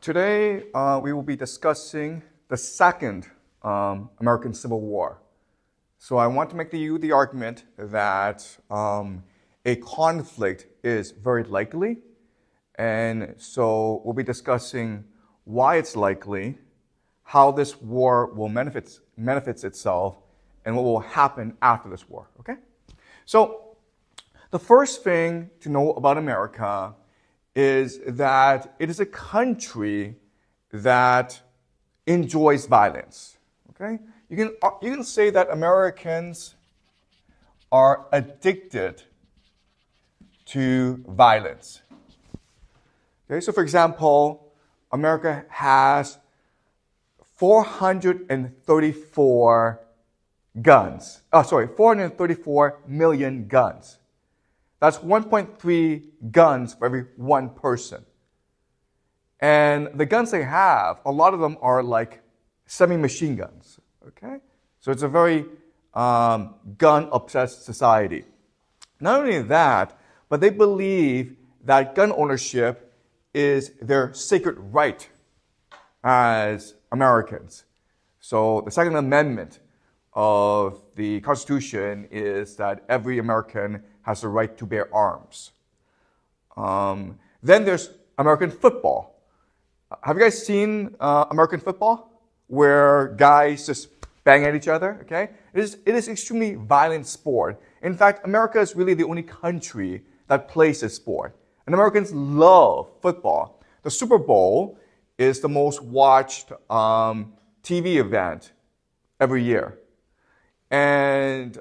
Today, we will be discussing the second American Civil War. So I want to make the argument that a conflict is very likely, and so we'll be discussing why it's likely, how this war will manifest itself, and what will happen after this war, okay? So the first thing to know about America is that it is a country that enjoys violence, okay? You can say that Americans are addicted to violence. Okay, so for example, America has 434 million guns. That's 1.3 guns for every one person. And the guns they have, a lot of them are like semi-machine guns, okay? So it's a very gun-obsessed society. Not only that, but they believe that gun ownership is their sacred right as Americans. So the Second Amendment of the Constitution is that every American has the right to bear arms. Then there's American football. Have you guys seen American football? Where guys just bang at each other, okay? It is extremely violent sport. In fact, America is really the only country that plays this sport. And Americans love football. The Super Bowl is the most watched TV event every year. And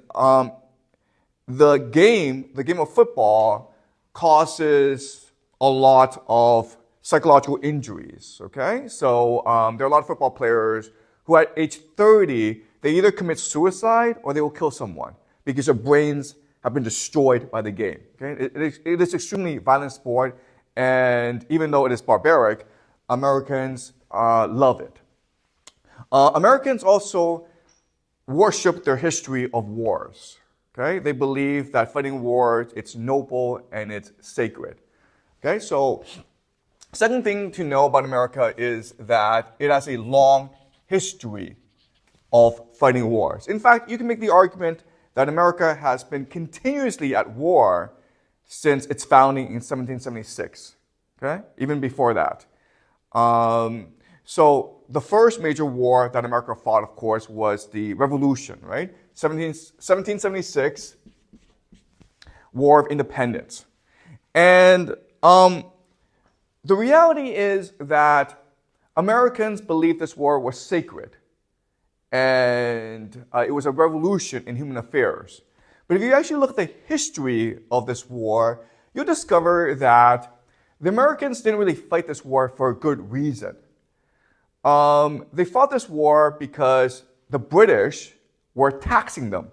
the game of football causes a lot of psychological injuries, okay? So there are a lot of football players who at age 30, they either commit suicide or they will kill someone because their brains have been destroyed by the game, okay? It is extremely violent sport, and even though it is barbaric, Americans love it. Americans also worship their history of wars, okay? They believe that fighting wars, it's noble and it's sacred, okay? So second thing to know about America is that it has a long history of fighting wars. In fact, you can make the argument that America has been continuously at war since its founding in 1776, okay? Even before that. So the first major war that America fought, of course, was the Revolution, right? 1776, War of Independence. And the reality is that Americans believed this war was sacred, and it was a revolution in human affairs. But if you actually look at the history of this war, you'll discover that the Americans didn't really fight this war for a good reason. They fought this war because the British were taxing them.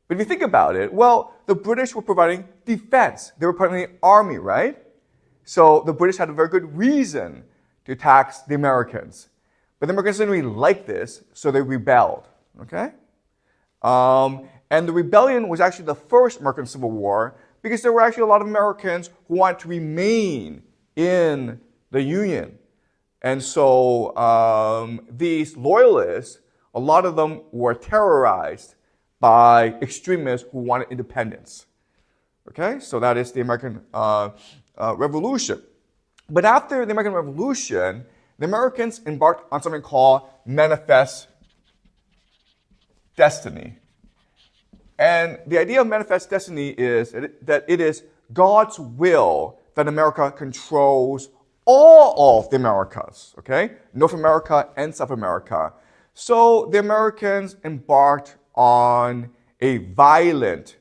But if you think about it, well, the British were providing defense. They were providing the army, right? So the British had a very good reason to tax the Americans. But the Americans didn't really like this, so they rebelled, okay? And the rebellion was actually the first American Civil War because there were actually a lot of Americans who wanted to remain in the Union. And so these loyalists, a lot of them were terrorized by extremists who wanted independence. Okay, so that is the American Revolution. But after the American Revolution, the Americans embarked on something called manifest destiny. And the idea of manifest destiny is that it is God's will that America controls all of the Americas, okay? North America and South America. So the Americans embarked on a violent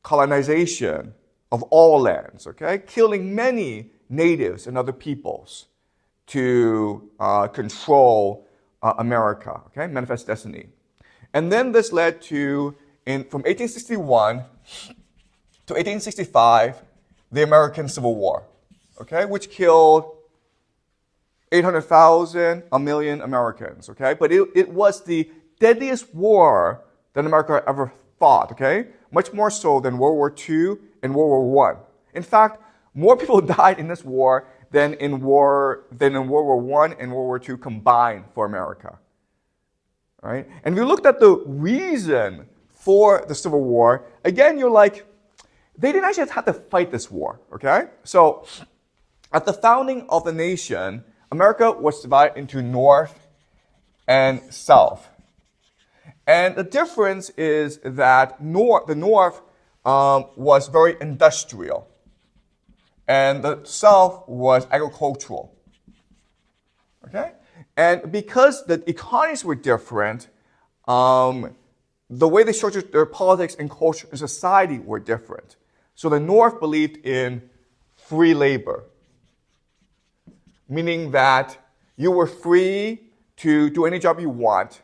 colonization of all lands, okay? Killing many natives and other peoples to control America, okay? Manifest destiny. And then this led to, from 1861 to 1865, the American Civil War, okay? Which killed 800,000, a million Americans, okay? But it was the deadliest war that America ever fought, okay? Much more so than World War II and World War I. In fact, more people died in this war than in World War I and World War II combined for America. All right? And if you looked at the reason for the Civil War, again, you're like, they didn't actually have to fight this war, okay? So at the founding of the nation, America was divided into North and South. And the difference is that the North was very industrial, and the South was agricultural. Okay? And because the economies were different, the way they structured their politics and culture and society were different. So the North believed in free labor, meaning that you were free to do any job you want,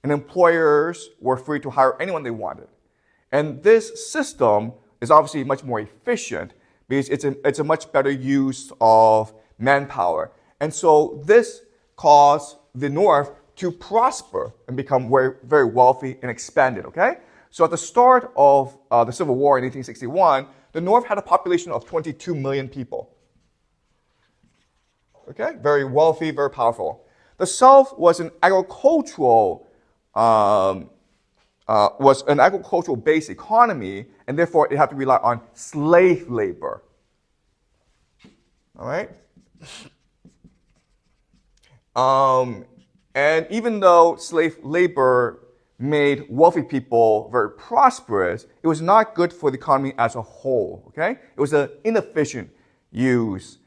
and employers were free to hire anyone they wanted. And this system is obviously much more efficient because it's a much better use of manpower. And so this caused the North to prosper and become very, very wealthy and expanded, okay? So at the start of the Civil War in 1861, the North had a population of 22 million people. Okay? Very wealthy, very powerful. The South was an agricultural-based economy, and therefore it had to rely on slave labor. All right? And even though slave labor made wealthy people very prosperous, it was not good for the economy as a whole. Okay? It was an inefficient use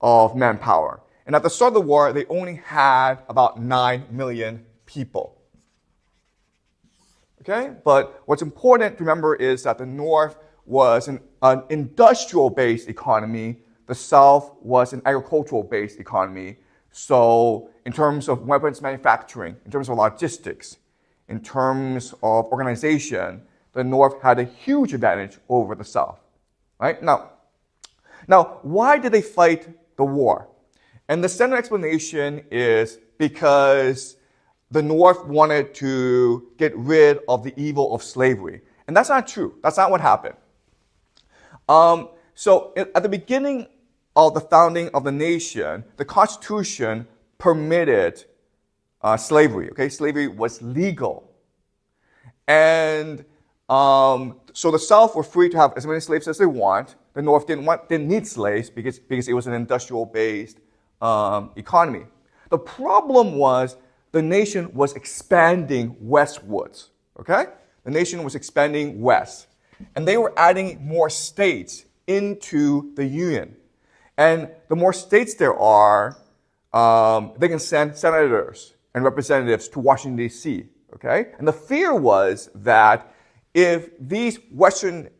of manpower. And at the start of the war, they only had about 9 million people. Okay? But what's important to remember is that the North was an industrial-based economy. The South was an agricultural-based economy. So in terms of weapons manufacturing, in terms of logistics, in terms of organization, the North had a huge advantage over the South. Right? Now, why did they fight the war? And the standard explanation is because the North wanted to get rid of the evil of slavery. And that's not true. That's not what happened. So at the beginning of the founding of the nation, the Constitution permitted slavery. Okay, slavery was legal. And so the South were free to have as many slaves as they want. The North didn't need slaves because it was an industrial-based economy. The problem was the nation was expanding westwards, okay? The nation was expanding west. And they were adding more states into the Union. And the more states there are, they can send senators and representatives to Washington, D.C., okay? And the fear was that if these Western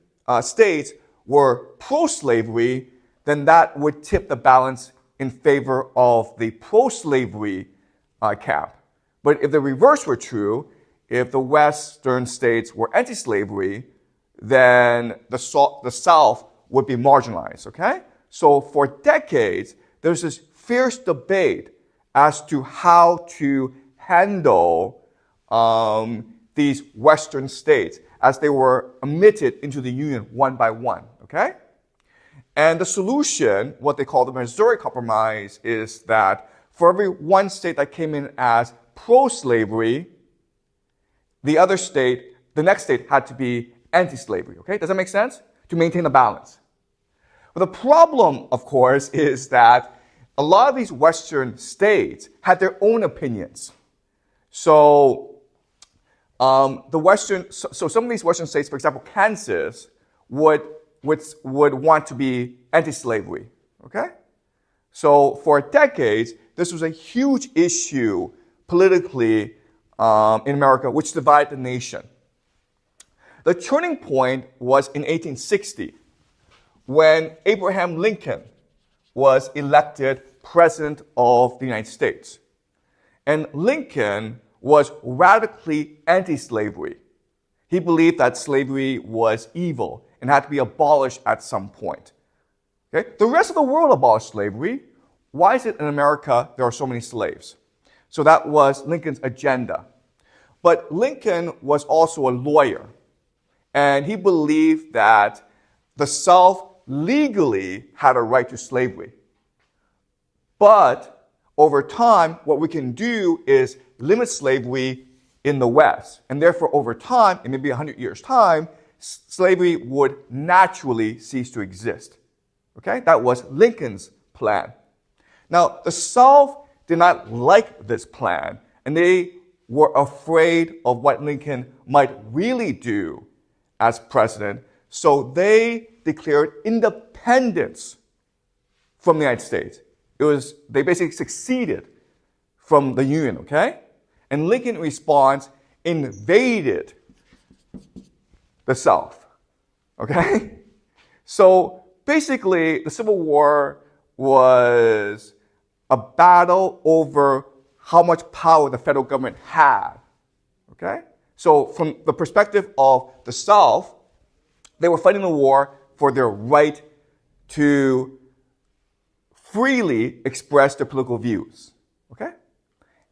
states were pro-slavery, then that would tip the balance in favor of the pro-slavery camp. But if the reverse were true, if the Western states were anti-slavery, then the South would be marginalized, okay? So for decades, there's this fierce debate as to how to handle these Western states as they were admitted into the Union one by one, okay? And the solution, what they call the Missouri Compromise, is that for every one state that came in as pro-slavery, the next state had to be anti-slavery, okay? Does that make sense? To maintain the balance. But the problem, of course, is that a lot of these Western states had their own opinions. So some of these Western states, for example, Kansas, would want to be anti-slavery, okay? So for decades, this was a huge issue politically in America, which divided the nation. The turning point was in 1860, when Abraham Lincoln was elected President of the United States. And Lincoln was radically anti-slavery. He believed that slavery was evil and had to be abolished at some point. Okay? The rest of the world abolished slavery. Why is it in America there are so many slaves? So that was Lincoln's agenda. But Lincoln was also a lawyer, and he believed that the South legally had a right to slavery, But over time, what we can do is limit slavery in the West. And therefore, over time, in maybe 100 years' time, slavery would naturally cease to exist. Okay? That was Lincoln's plan. Now, the South did not like this plan, and they were afraid of what Lincoln might really do as president, so they declared independence from the United States. They basically seceded from the Union, okay? And Lincoln, in response, invaded the South, okay? So basically, the Civil War was a battle over how much power the federal government had, okay? So from the perspective of the South, they were fighting the war for their right to freely express their political views, okay?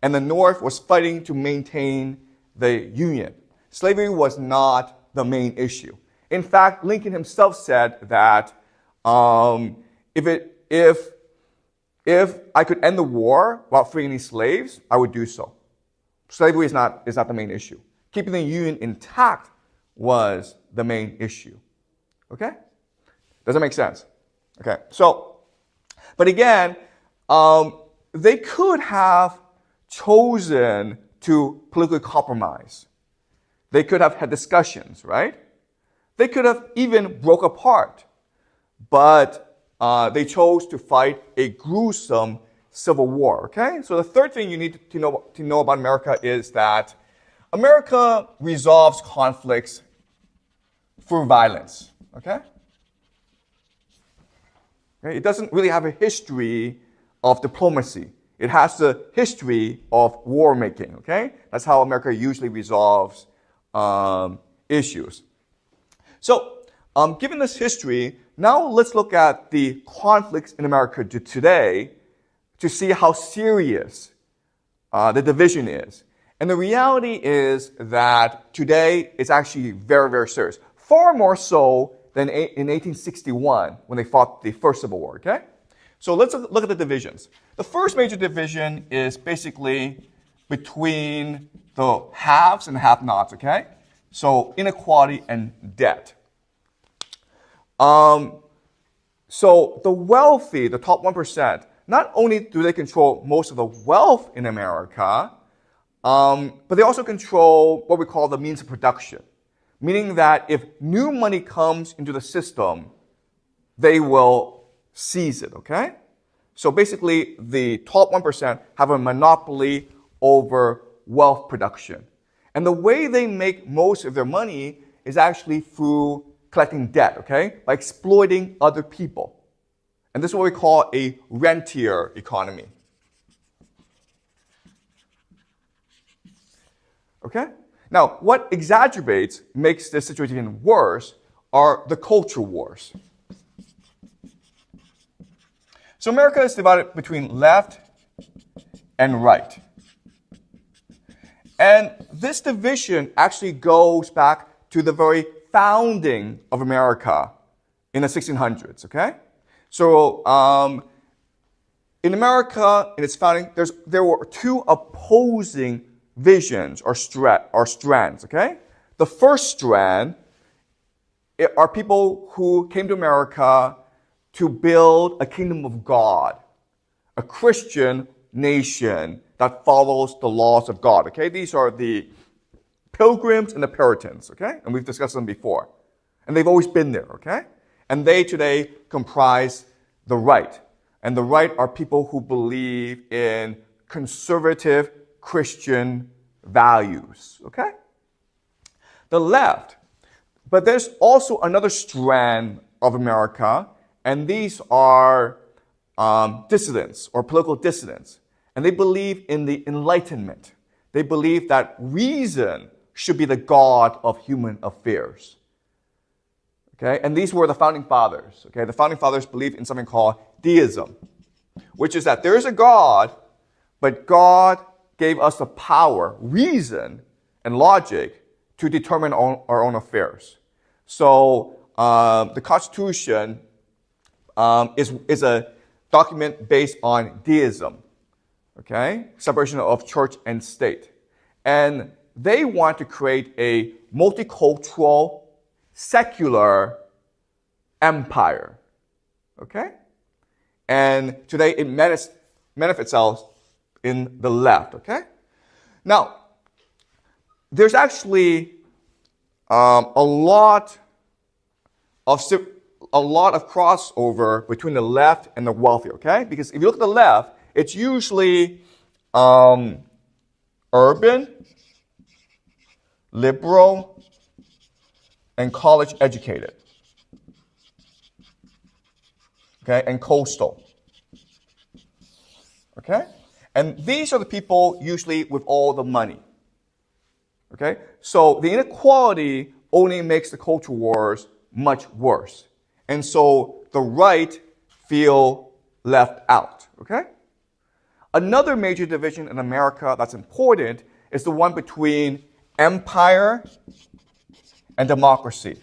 And the North was fighting to maintain the Union. Slavery was not the main issue. In fact, Lincoln himself said that if I could end the war without freeing any slaves, I would do so. Slavery is not the main issue. Keeping the Union intact was the main issue. Okay? Does that make sense? Okay. So, but again, they could have chosen to politically compromise. They could have had discussions, right? They could have even broke apart. But they chose to fight a gruesome civil war, okay? So the third thing you need to know about America is that America resolves conflicts through violence, okay? It doesn't really have a history of diplomacy. It has the history of war making, okay? That's how America usually resolves issues. So, given this history, now let's look at the conflicts in America today to see how serious the division is. And the reality is that today it's actually very, very serious. Far more so than in 1861 when they fought the first Civil War, okay? So let's look at the divisions. The first major division is basically between the haves and have-nots, okay? So inequality and debt. So the wealthy, the top 1%, not only do they control most of the wealth in America, but they also control what we call the means of production. Meaning that if new money comes into the system, they will seize it, okay? So basically, the top 1% have a monopoly over wealth production. And the way they make most of their money is actually through collecting debt, okay? By exploiting other people. And this is what we call a rentier economy. Okay? Now, what makes this situation even worse are the culture wars. So America is divided between left and right. And this division actually goes back to the very founding of America in the 1600s, okay? So in America, in its founding, there were two opposing visions or strands, okay? The first strand are people who came to America to build a kingdom of God, a Christian nation that follows the laws of God, okay? These are the Pilgrims and the Puritans, okay? And we've discussed them before. And they've always been there, okay? And they today comprise the right. And the right are people who believe in conservative Christian values, okay? The left. But there's also another strand of America, and these are dissidents or political dissidents. And they believe in the Enlightenment. They believe that reason should be the God of human affairs. Okay? And these were the founding fathers. Okay? The founding fathers believed in something called deism, which is that there is a God, but God gave us the power, reason, and logic to determine our own affairs. So the Constitution is a document based on deism, okay? Separation of church and state. And they want to create a multicultural, secular empire, okay? And today it manifests itself in the left, okay? Now, there's actually a lot of crossover between the left and the wealthy, okay? Because if you look at the left, it's usually urban, liberal, and college educated, okay? And coastal, okay? And these are the people usually with all the money, okay? So the inequality only makes the culture wars much worse. And so the right feel left out, okay? Another major division in America that's important is the one between empire and democracy.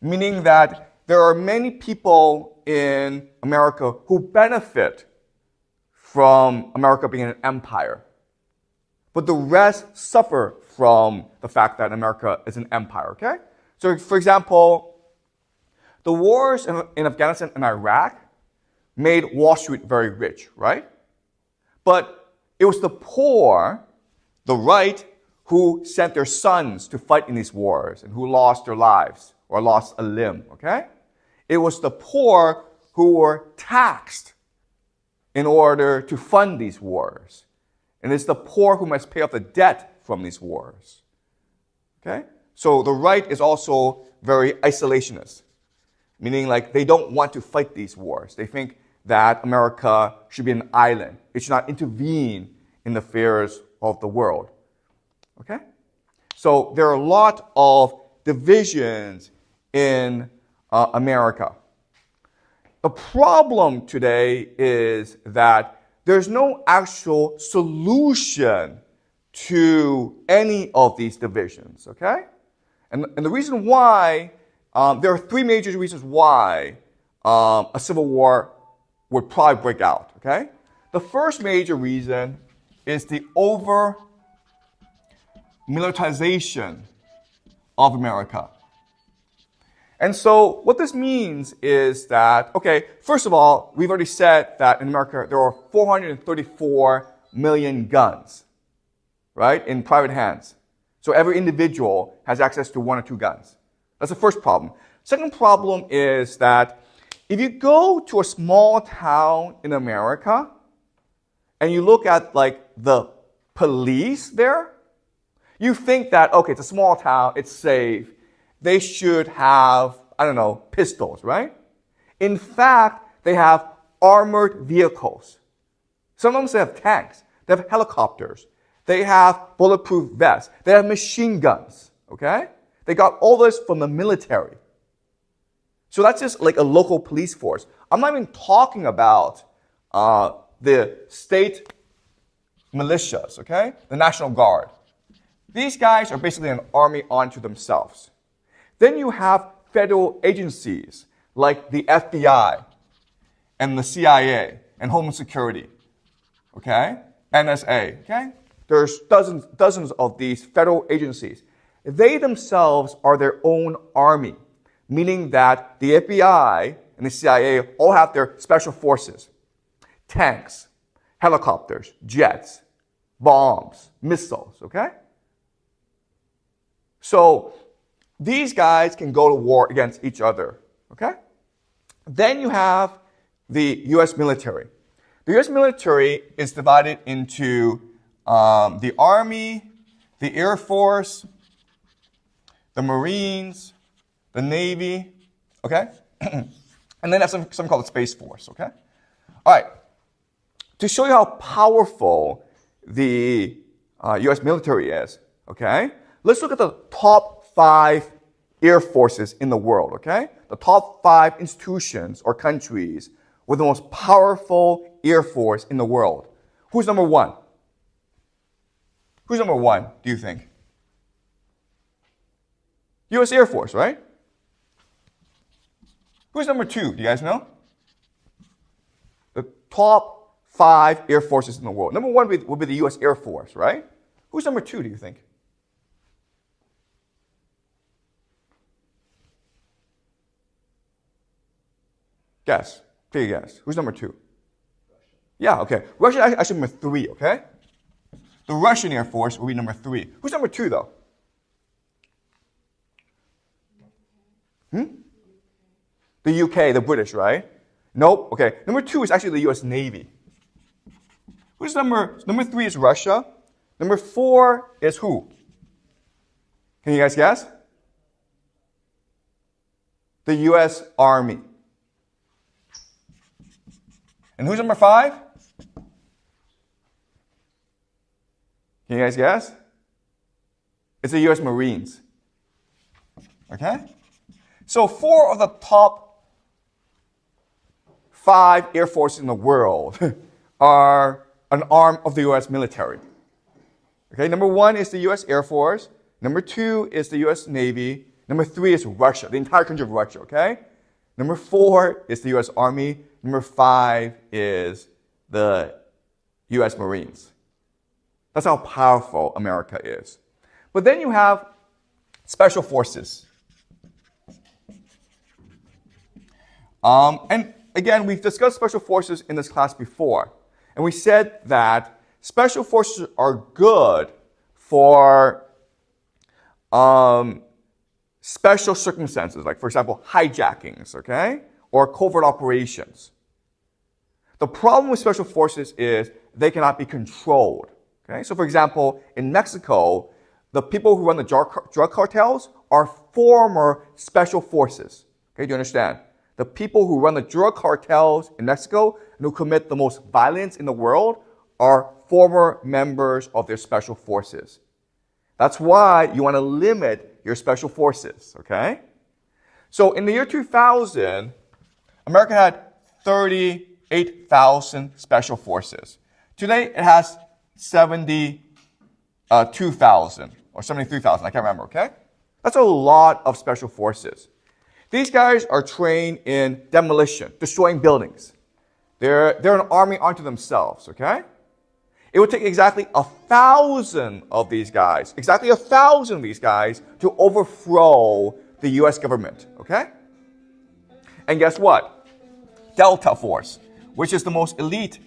Meaning that there are many people in America who benefit from America being an empire. But the rest suffer from the fact that America is an empire, okay? So, for example, the wars in Afghanistan and Iraq made Wall Street very rich, right? But it was the poor, the right, who sent their sons to fight in these wars and who lost their lives or lost a limb, okay? It was the poor who were taxed in order to fund these wars. And it's the poor who must pay off the debt from these wars. Okay? So the right is also very isolationist, meaning like they don't want to fight these wars. They think that America should be an island. It should not intervene in the affairs of the world. Okay? So there are a lot of divisions in America. The problem today is that there's no actual solution to any of these divisions, okay? And the reason why, there are three major reasons why a civil war would probably break out, okay? The first major reason is the over-militarization of America. And so what this means is that, okay, first of all, we've already said that in America there are 434 million guns, right, in private hands. So every individual has access to one or two guns. That's the first problem. Second problem is that if you go to a small town in America and you look at like the police there, you think that, okay, it's a small town, it's safe. They should have, I don't know, pistols, right? In fact, they have armored vehicles. Sometimes they have tanks. They have helicopters. They have bulletproof vests. They have machine guns, okay? They got all this from the military. So that's just like a local police force. I'm not even talking about the state militias, okay? The National Guard. These guys are basically an army unto themselves. Then you have federal agencies like the FBI and the CIA and Homeland Security, okay? NSA, okay? There's dozens of these federal agencies. They themselves are their own army, meaning that the FBI and the CIA all have their special forces, tanks, helicopters, jets, bombs, missiles, okay? So these guys can go to war against each other, okay? Then you have the U.S. military. The U.S. military is divided into the Army, the Air Force, the Marines, the Navy, okay? And then there's something called the Space Force, okay? All right. To show you how powerful the U.S. military is, okay? Let's look at the top 5 air forces in the world, okay? The top 5 institutions or countries with the most powerful air force in the world. Who's number 1? Who's number 1, do you think? U.S. Air Force, right? Who's number 2? Do you guys know? top 5 air forces in the world. Number 1 would be the U.S. Air Force, right? Who's number 2, do you think? Guess. Take a guess. Who's number 2? Yeah, okay. Russia actually number 3, okay? The Russian Air Force will be number 3. Who's number 2, though? The UK, the British, right? Nope. Okay. Number 2 is actually the U.S. Navy. Who's number 3 is Russia. Number 4 is who? Can you guys guess? The U.S. Army. And who's number 5? Can you guys guess? It's the U.S. Marines. Okay? So 4 of the top 5 air forces in the world are an arm of the U.S. military. Okay, number 1 is the U.S. Air Force. Number 2 is the U.S. Navy. Number 3 is Russia, the entire country of Russia, okay? Number 4 is the U.S. Army. Number 5 is the U.S. Marines. That's how powerful America is. But then you have special forces. And again, we've discussed special forces in this class before. And we said that special forces are good for special circumstances, like, for example, hijackings, okay? Or covert operations. The problem with special forces is they cannot be controlled. Okay? So, for example, in Mexico, the people who run the drug cartels are former special forces. Okay, do you understand? The people who run the drug cartels in Mexico and who commit the most violence in the world are former members of their special forces. That's why you want to limit your special forces, okay? So in the year 2000, America had 38,000 special forces. Today, it has 72,000 or 73,000, I can't remember, okay? That's a lot of special forces. These guys are trained in demolition, destroying buildings. They're an army unto themselves, okay? It would take exactly 1,000 of these guys, to overthrow the U.S. government, okay? And guess what? Delta Force, which is the most elite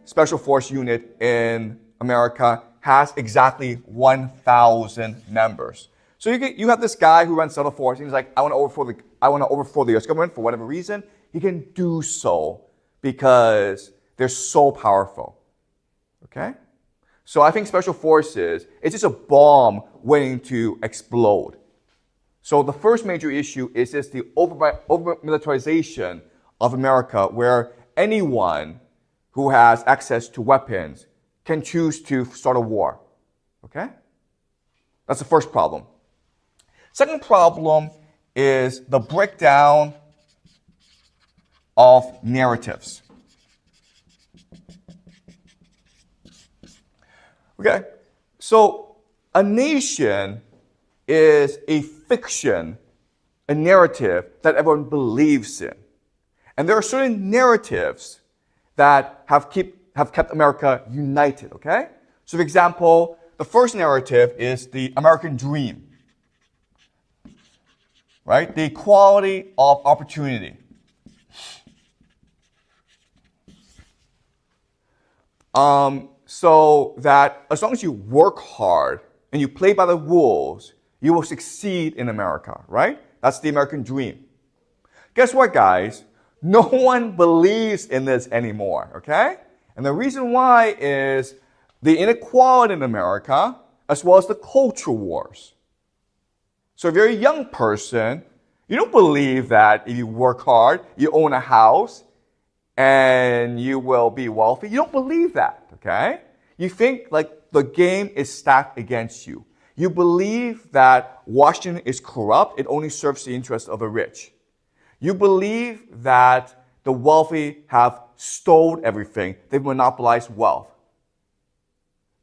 special force unit in America, has exactly 1,000 members. So you have this guy who runs Delta Force, and he's like, I want to overthrow the U.S. government for whatever reason. He can do so because they're so powerful. Okay? So I think special forces, it's just a bomb waiting to explode. So the first major issue is just the over-militarization of America, where anyone who has access to weapons can choose to start a war. Okay? That's the first problem. Second problem is the breakdown of narratives. Okay, so a nation is a fiction, a narrative that everyone believes in. And there are certain narratives that have kept America united, okay? So for example, the first narrative is the American dream, right? The equality of opportunity. So that as long as you work hard and you play by the rules, you will succeed in America, right? That's the American dream. Guess what, guys? No one believes in this anymore, okay? And the reason why is the inequality in America, as well as the culture wars. So if you're a young person, you don't believe that if you work hard, you own a house, and you will be wealthy. You don't believe that, okay? You think like the game is stacked against you. You believe that Washington is corrupt. It only serves the interests of the rich. You believe that the wealthy have stolen everything. They've monopolized wealth.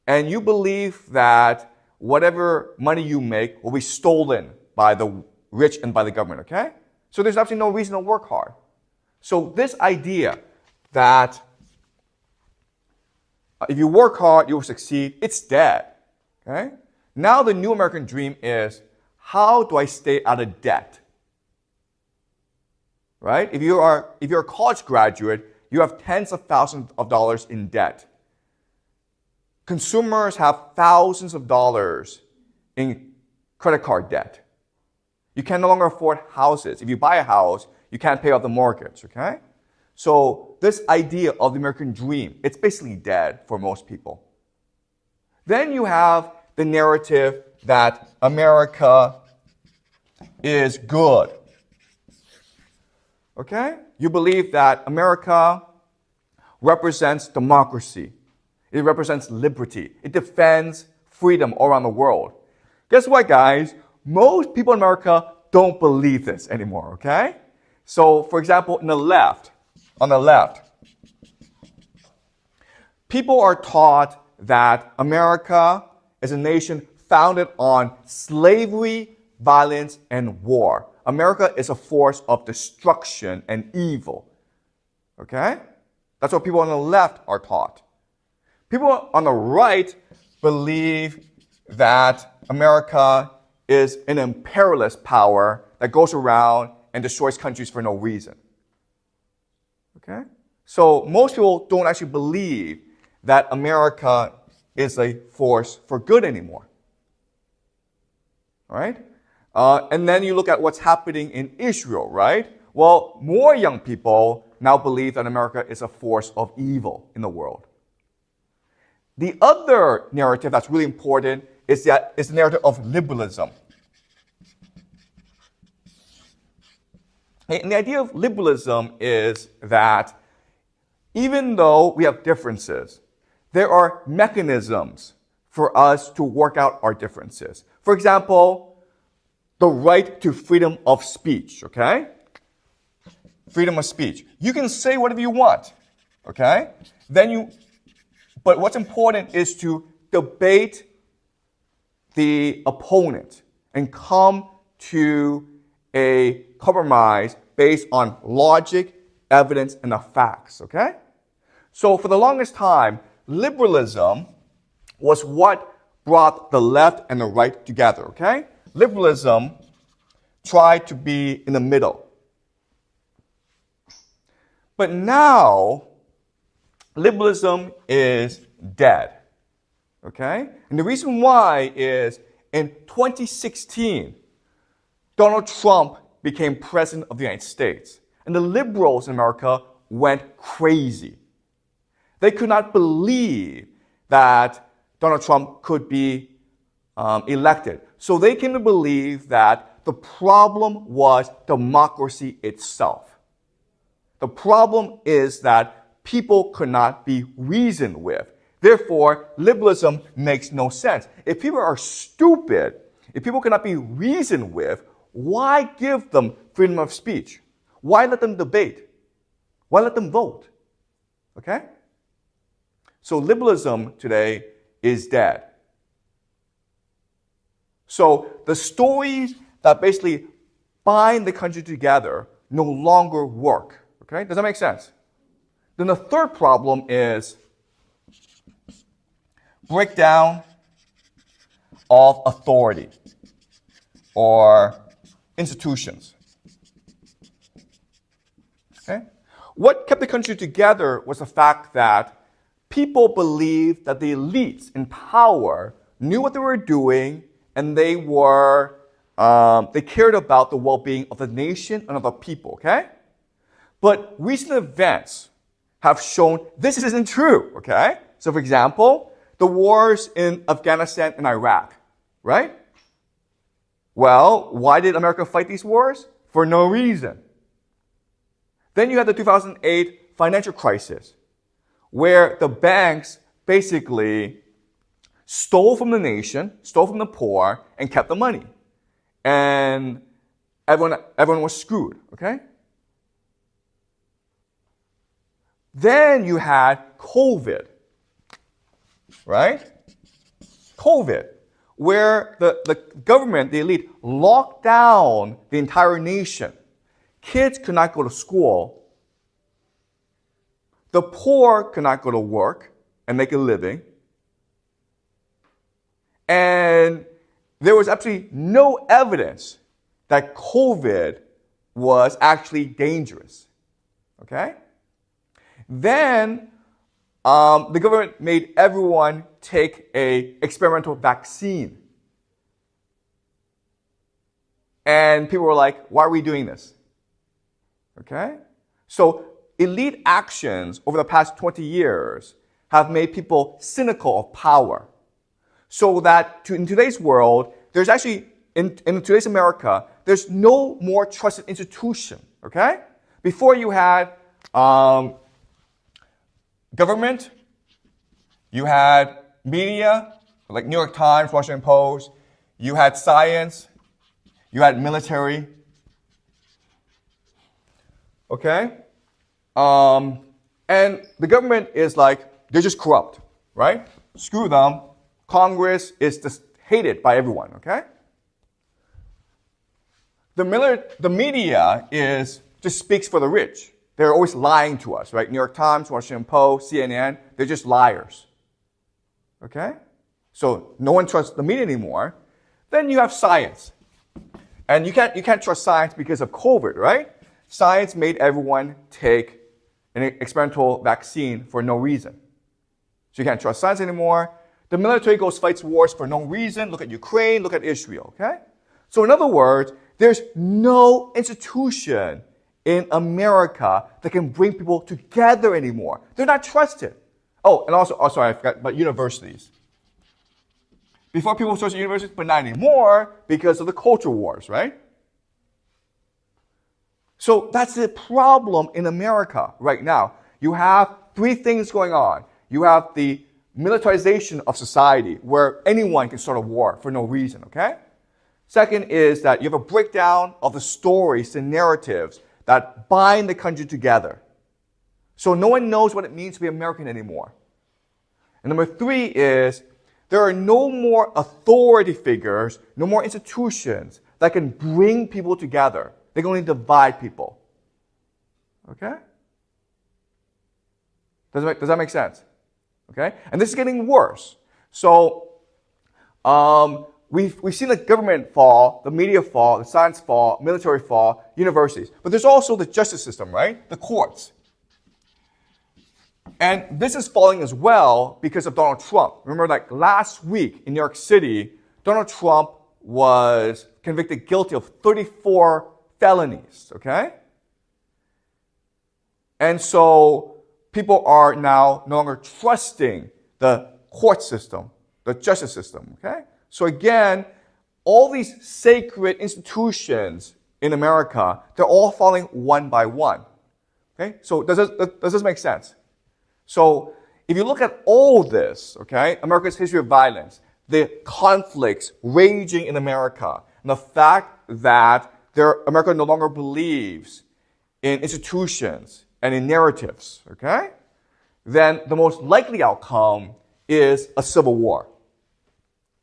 And you believe that whatever money you make will be stolen by the rich and by the government, okay? So there's absolutely no reason to work hard. So this idea that if you work hard, you will succeed, it's dead. Okay? Now the new American dream is, how do I stay out of debt? Right? If you're a college graduate, you have tens of thousands of dollars in debt. Consumers have thousands of dollars in credit card debt. You can no longer afford houses. If you buy a house, you can't pay off the mortgage, okay? So this idea of the American dream, it's basically dead for most people. Then you have the narrative that America is good. Okay? You believe that America represents democracy. It represents liberty. It defends freedom all around the world. Guess what, guys? Most people in America don't believe this anymore, okay? So, for example, on the left, people are taught that America is a nation founded on slavery, violence, and war. America is a force of destruction and evil. Okay? That's what people on the left are taught. People on the right believe that America is an imperialist power that goes around and destroys countries for no reason. Okay? So most people don't actually believe that America is a force for good anymore. All right? And then you look at what's happening in Israel, right? Well, more young people now believe that America is a force of evil in the world. The other narrative that's really important is the narrative of liberalism. And the idea of liberalism is that even though we have differences, there are mechanisms for us to work out our differences. For example, the right to freedom of speech, okay? Freedom of speech. You can say whatever you want, okay? But what's important is to debate the opponent and come to a compromise based on logic, evidence, and the facts, okay? So for the longest time, liberalism was what brought the left and the right together, okay? Liberalism tried to be in the middle. But now, liberalism is dead, okay? And the reason why is in 2016, Donald Trump became president of the United States. And the liberals in America went crazy. They could not believe that Donald Trump could be elected. So they came to believe that the problem was democracy itself. The problem is that people could not be reasoned with. Therefore, liberalism makes no sense. If people are stupid, if people cannot be reasoned with, why give them freedom of speech? Why let them debate? Why let them vote? Okay? So liberalism today is dead. So the stories that basically bind the country together no longer work. Okay? Does that make sense? Then the third problem is breakdown of authority or institutions. Okay? What kept the country together was the fact that people believed that the elites in power knew what they were doing and they cared about the well-being of the nation and of the people, okay? But recent events have shown this isn't true, okay? So for example, the wars in Afghanistan and Iraq, right? Well, why did America fight these wars? For no reason. Then you had the 2008 financial crisis, where the banks basically stole from the nation, stole from the poor, and kept the money. And everyone was screwed, okay? Then you had COVID, right? COVID, where the government, the elite, locked down the entire nation. Kids could not go to school The poor could not go to work and make a living. And there was absolutely no evidence that COVID was actually dangerous. Okay? Then the government made everyone take an experimental vaccine. And people were like, why are we doing this? Okay? So elite actions over the past 20 years have made people cynical of power. So that in today's world, there's actually, in today's America, there's no more trusted institution. Okay? Before you had government, you had media, like New York Times, Washington Post, you had science, you had military. Okay? And the government is like, they're just corrupt, right? Screw them. Congress is just hated by everyone, okay? The media just speaks for the rich. They're always lying to us, right? New York Times, Washington Post, CNN, they're just liars. Okay? So no one trusts the media anymore. Then you have science. And you can't trust science because of COVID, right? Science made everyone take an experimental vaccine for no reason. So you can't trust science anymore. The military fights wars for no reason. Look at Ukraine, look at Israel, okay? So in other words, there's no institution in America that can bring people together anymore. They're not trusted. Oh, and also I forgot about universities. Before people trusted universities, but not anymore because of the culture wars, right? So that's the problem in America right now. You have three things going on. You have the militarization of society, where anyone can start a war for no reason, okay? Second is that you have a breakdown of the stories, the narratives that bind the country together. So no one knows what it means to be American anymore. And number three is there are no more authority figures, no more institutions that can bring people together. They can only divide people. Okay? Does that make sense? Okay? And this is getting worse. So we've seen the government fall, the media fall, the science fall, military fall, universities. But there's also the justice system, right? The courts. And this is falling as well because of Donald Trump. Remember, like last week in New York City, Donald Trump was convicted guilty of 34 felonies, okay? And so people are now no longer trusting the court system, the justice system, okay? So again, all these sacred institutions in America, they're all falling one by one, okay? So does this make sense? So if you look at all this, okay, America's history of violence, the conflicts raging in America, and the fact that America no longer believes in institutions and in narratives, okay, then the most likely outcome is a civil war.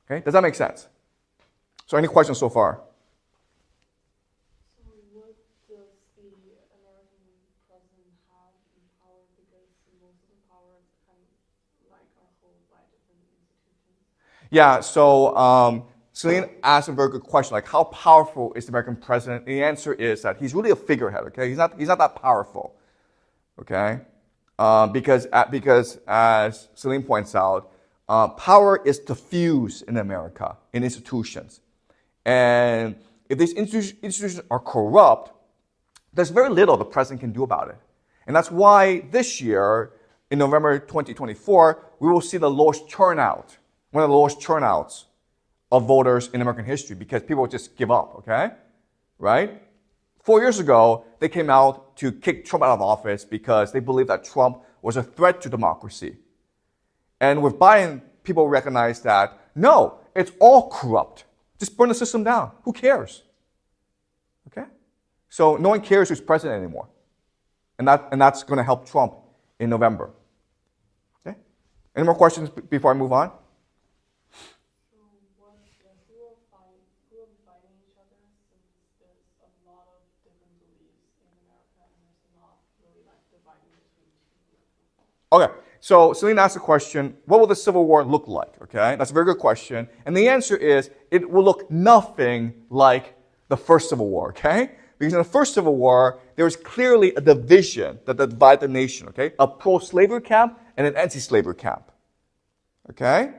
Okay, does that make sense? So any questions so far? So what does the American president have in power, because most of the power kind of like are held by different institutions? Yeah, so Celine asked a very good question, like how powerful is the American president? And the answer is that he's really a figurehead, okay? He's not that powerful, okay? Because as Celine points out, power is diffuse in America, in institutions. And if these institutions are corrupt, there's very little the president can do about it. And that's why this year, in November 2024, we will see the lowest turnout, one of the lowest turnouts of voters in American history, because people just give up, okay? Right? 4 years ago, they came out to kick Trump out of office because they believed that Trump was a threat to democracy. And with Biden, people recognize that, no, it's all corrupt. Just burn the system down. Who cares? Okay? So no one cares who's president anymore. And that's going to help Trump in November. Okay? Any more questions before I move on? So who are fighting each other, since there's a lot of different beliefs in America and there's not really like dividing between two Okay, so Celine asked the question, what will the Civil War look like? Okay, that's a very good question. And the answer is, it will look nothing like the First Civil War, okay? Because in the First Civil War, there was clearly a division that divided the nation, okay? A pro-slavery camp and an anti-slavery camp, okay?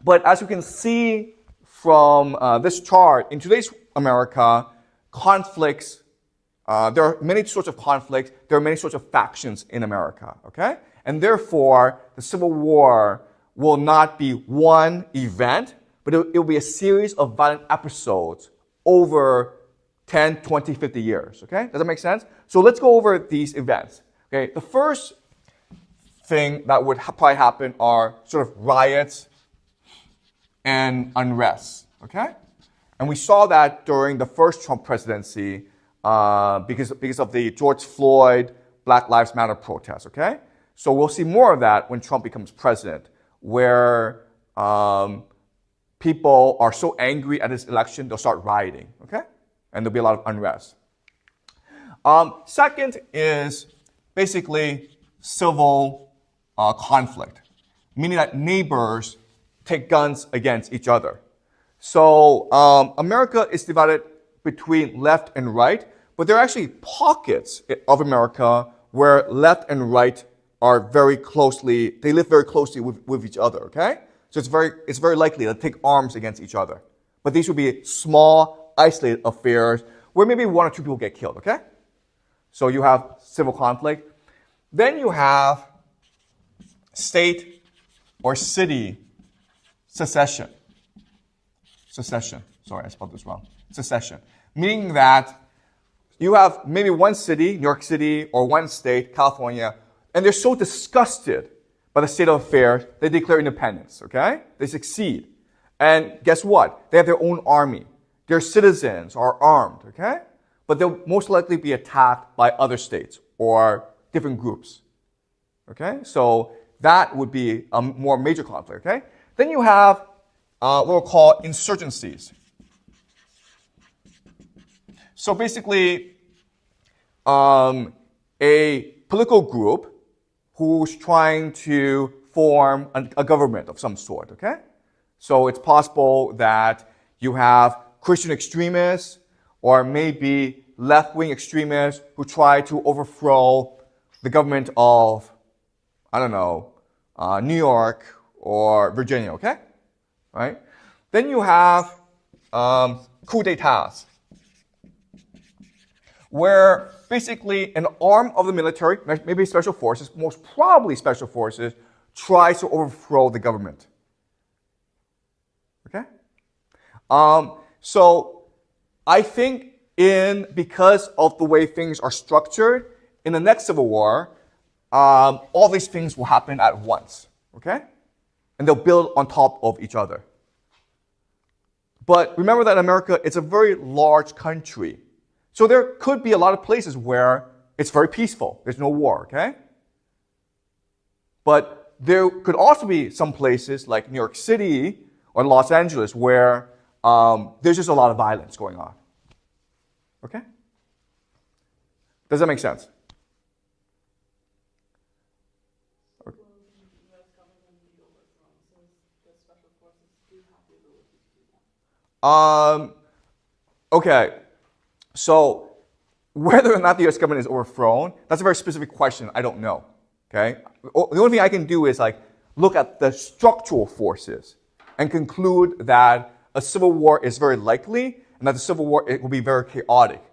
But as you can see from this chart, in today's America, conflicts, there are many sorts of conflicts, there are many sorts of factions in America, okay? And therefore, the Civil War will not be one event, but it will be a series of violent episodes over 10, 20, 50 years, okay? Does that make sense? So let's go over these events, okay? The first thing that would probably happen are sort of riots and unrest, okay? And we saw that during the first Trump presidency because of the George Floyd Black Lives Matter protests, okay? So we'll see more of that when Trump becomes president, where people are so angry at his election, they'll start rioting, okay? And there'll be a lot of unrest. Second is basically civil conflict, meaning that neighbors take guns against each other. So America is divided between left and right, but there are actually pockets of America where left and right are very closely, they live very closely with each other, okay? So it's very likely to take arms against each other. But these would be small, isolated affairs where maybe one or two people get killed, okay? So you have civil conflict. Then you have state or city secession. Secession. Sorry, I spelled this wrong. Secession. Meaning that you have maybe one city, New York City, or one state, California, and they're so disgusted by the state of affairs, they declare independence, okay? They succeed. And guess what? They have their own army. Their citizens are armed, okay? But they'll most likely be attacked by other states or different groups, okay? So that would be a more major conflict, okay? Then you have what we'll call insurgencies. So basically, a political group who's trying to form a government of some sort, okay? So it's possible that you have Christian extremists or maybe left-wing extremists who try to overthrow the government of, I don't know, New York or Virginia, okay? Right? Then you have coup d'etats, where basically an arm of the military, maybe special forces, most probably special forces, tries to overthrow the government. Okay? So I think because of the way things are structured, in the next Civil War, all these things will happen at once. Okay? And they'll build on top of each other. But remember that America is a very large country. So there could be a lot of places where it's very peaceful. There's no war, okay? But there could also be some places like New York City or Los Angeles where there's just a lot of violence going on. Okay? Does that make sense? Okay. Okay. So whether or not the U.S. government is overthrown, that's a very specific question. I don't know. Okay? The only thing I can do is look at the structural forces and conclude that a civil war is very likely and that the civil war it will be very chaotic.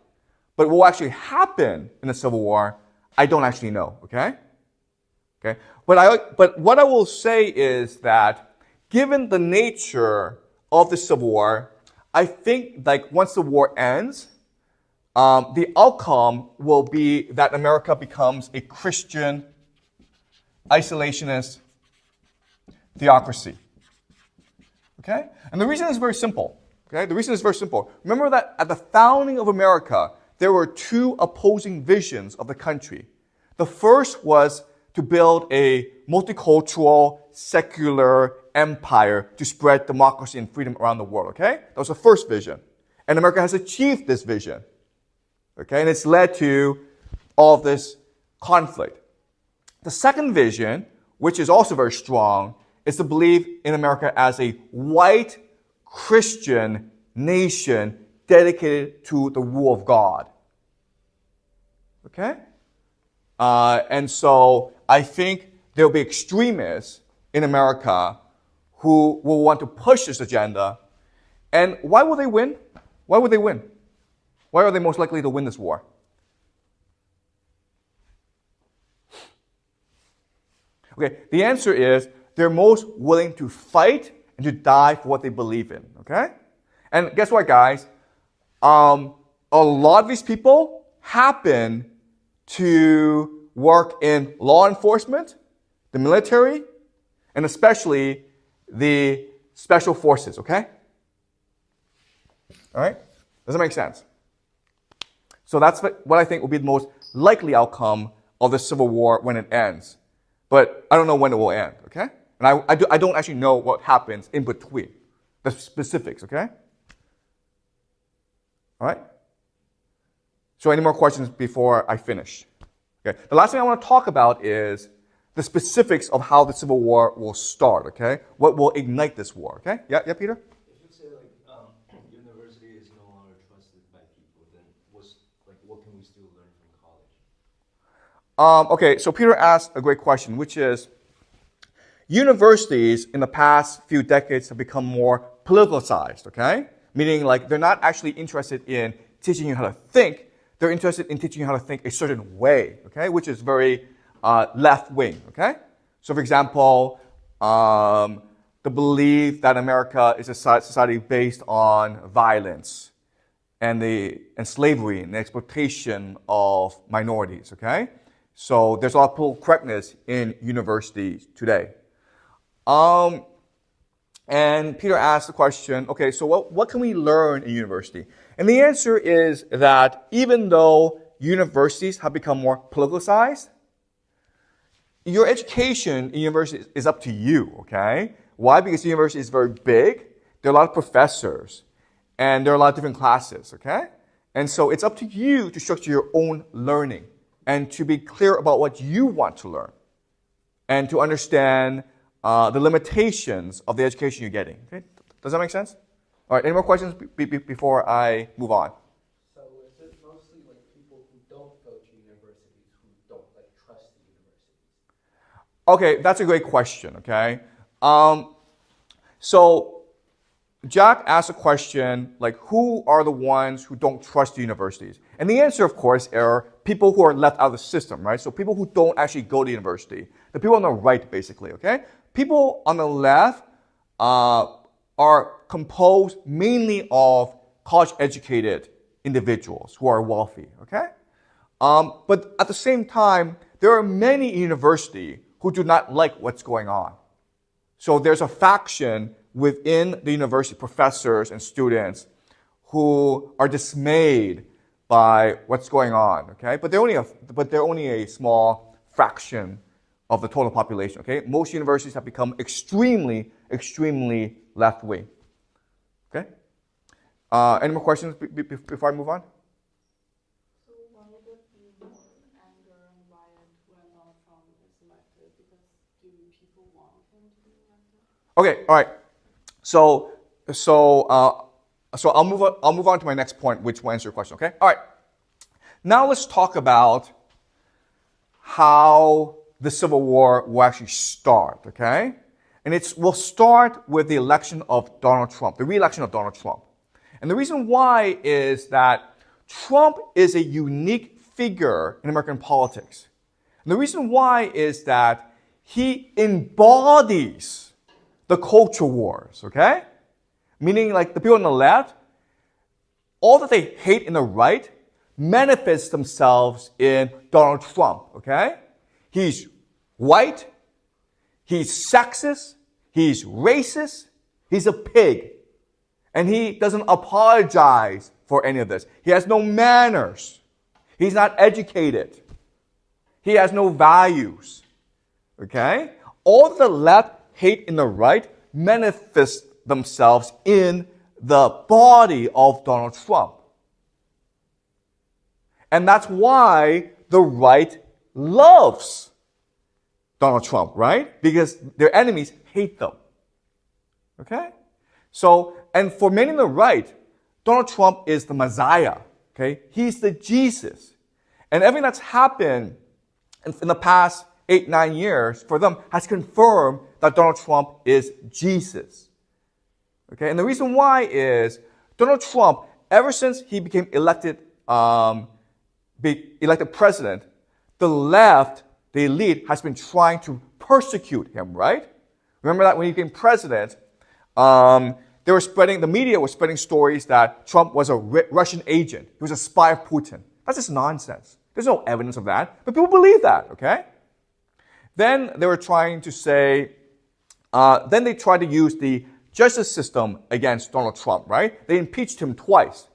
But what will actually happen in the civil war, I don't actually know. Okay? Okay? But what I will say is that given the nature of the civil war, I think once the war ends, the outcome will be that America becomes a Christian, isolationist theocracy. Okay? And the reason is very simple. Okay? The reason is very simple. Remember that at the founding of America, there were two opposing visions of the country. The first was to build a multicultural, secular empire to spread democracy and freedom around the world. Okay? That was the first vision. And America has achieved this vision. Okay, and it's led to all of this conflict. The second vision, which is also very strong, is to believe in America as a white Christian nation dedicated to the rule of God. Okay? And so I think there will be extremists in America who will want to push this agenda. And why will they win? Why would they win? Why are they most likely to win this war? Okay, the answer is they're most willing to fight and to die for what they believe in. Okay? And guess what, guys? A lot of these people happen to work in law enforcement, the military, and especially the special forces, okay? All right? Does that make sense? So that's what I think will be the most likely outcome of the Civil War when it ends. But I don't know when it will end, okay? And I don't actually know what happens in between, the specifics, okay? All right? So any more questions before I finish? Okay. The last thing I want to talk about is the specifics of how the Civil War will start, okay? What will ignite this war, okay? Yeah, Peter? If you say university is no longer trusted by people, then what can we still learn from college? Okay, so Peter asked a great question, which is, universities in the past few decades have become more politicalized, okay? Meaning they're not actually interested in teaching you how to think, they're interested in teaching you how to think a certain way, okay? Which is very left-wing, okay? So for example, the belief that America is a society based on violence and slavery and the exploitation of minorities, okay? So there's a lot of political correctness in universities today. And Peter asked the question, okay, so what can we learn in university? And the answer is that even though universities have become more politicized, your education in university is up to you, okay? Why? Because university is very big, there are a lot of professors, and there are a lot of different classes, okay? And so it's up to you to structure your own learning and to be clear about what you want to learn and to understand the limitations of the education you're getting. Okay? Does that make sense? All right, any more questions before I move on? So is it mostly people who don't go to universities who don't trust the universities? Okay, that's a great question, okay? So Jack asked a question who are the ones who don't trust the universities? And the answer, of course, are people who are left out of the system, right? So people who don't actually go to university. The people on the right, basically, okay? People on the left are composed mainly of college-educated individuals who are wealthy, okay? But at the same time, there are many universities who do not like what's going on. So there's a faction within the university, professors and students, who are dismayed by what's going on, okay? But they're only a small fraction of the total population, okay? Most universities have become extremely, extremely left-wing, okay? Any more questions before I move on? So why would there be more anger and riot when Donald Trump is elected? Because do people want him to be elected? Okay, all right. So I'll move on to my next point, which will answer your question, okay? All right. Now let's talk about how the Civil War will actually start, okay? And we'll start with the election of Donald Trump, the re-election of Donald Trump. And the reason why is that Trump is a unique figure in American politics. And the reason why is that he embodies the culture wars, okay? Meaning the people on the left, all that they hate in the right manifests themselves in Donald Trump, okay? He's white, he's sexist, he's racist, he's a pig. And he doesn't apologize for any of this. He has no manners. He's not educated. He has no values. Okay? All the left hate in the right manifest themselves in the body of Donald Trump. And that's why the right loves Donald Trump, right? Because their enemies hate them. Okay? So, and for many on the right, Donald Trump is the Messiah. Okay? He's the Jesus. And everything that's happened in the past 8-9 years for them has confirmed that Donald Trump is Jesus. Okay? And the reason why is Donald Trump, ever since he became elected president, the left, the elite, has been trying to persecute him, right? Remember that when he became president, the media was spreading stories that Trump was a Russian agent. He was a spy of Putin. That's just nonsense. There's no evidence of that, but people believe that, okay? Then they were trying to say, then they tried to use the justice system against Donald Trump, right? They impeached him twice.